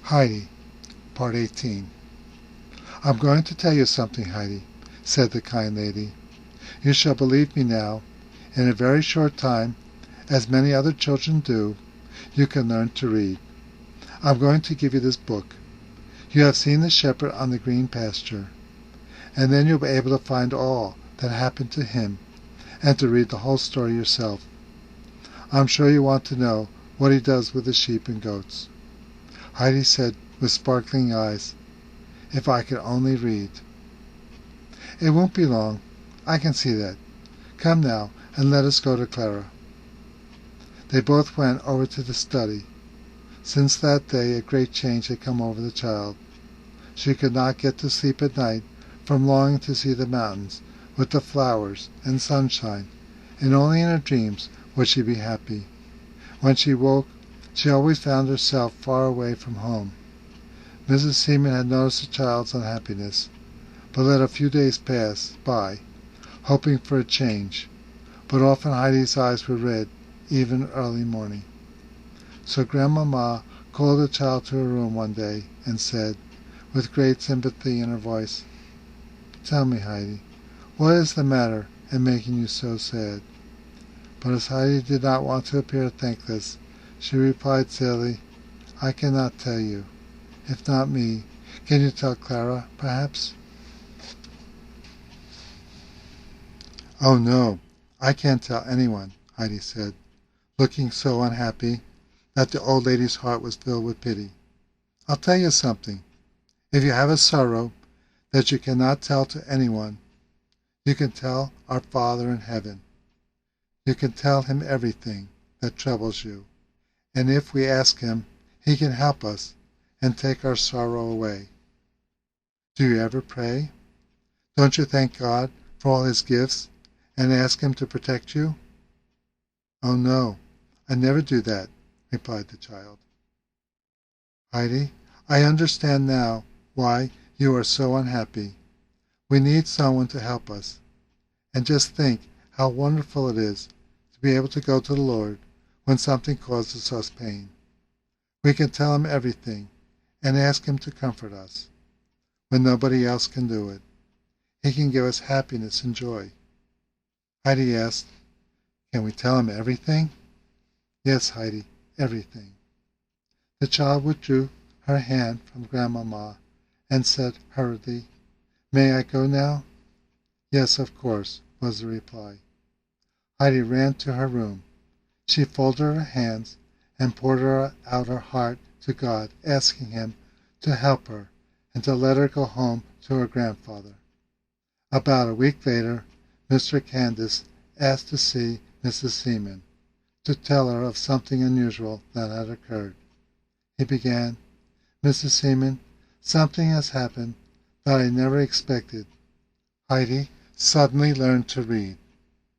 Heidi, Part 18. "I'm going to tell you something, Heidi," said the kind lady. "You shall believe me now. In a very short time, as many other children do, you can learn to read. I'm going to give you this book. You have seen the shepherd on the green pasture, and then you'll be able to find all that happened to him, and to read the whole story yourself. I'm sure you want to know what he does with the sheep and goats." Heidi said with sparkling eyes, "If I could only read." "It won't be long. I can see that. Come now, and let us go to Clara." They both went over to the study. Since that day a great change had come over the child. She could not get to sleep at night from longing to see the mountains with the flowers and sunshine, and only in her dreams would she be happy. When she woke, she always found herself far away from home. Mrs. Seaman had noticed the child's unhappiness, but let a few days pass by, hoping for a change. But often Heidi's eyes were red, even early morning. So Grandmamma called the child to her room one day and said, with great sympathy in her voice, "Tell me, Heidi, what is the matter and making you so sad?" But as Heidi did not want to appear thankless, she replied sadly, "I cannot tell you. If not me, can you tell Clara, perhaps?" "Oh, no, I can't tell anyone," Heidi said, looking so unhappy that the old lady's heart was filled with pity. "I'll tell you something. If you have a sorrow that you cannot tell to anyone, you can tell our Father in heaven. You can tell him everything that troubles you, and if we ask him, he can help us and take our sorrow away. Do you ever pray? Don't you thank God for all his gifts and ask him to protect you?" "Oh, no, I never do that," replied the child. "Heidi, I understand now why you are so unhappy. We need someone to help us. And just think how wonderful it is to be able to go to the Lord when something causes us pain. We can tell him everything and ask him to comfort us, when nobody else can do it. He can give us happiness and joy." Heidi asked, "Can we tell him everything?" "Yes, Heidi, everything." The child withdrew her hand from Grandmamma and said hurriedly, "May I go now?" "Yes, of course," was the reply. Heidi ran to her room. She folded her hands and poured out her heart to God, asking him to help her and to let her go home to her grandfather. About a week later, Mr. Candace asked to see Mrs. Seaman, to tell her of something unusual that had occurred. He began, "Mrs. Seaman, something has happened that I never expected." Heidi suddenly learned to read.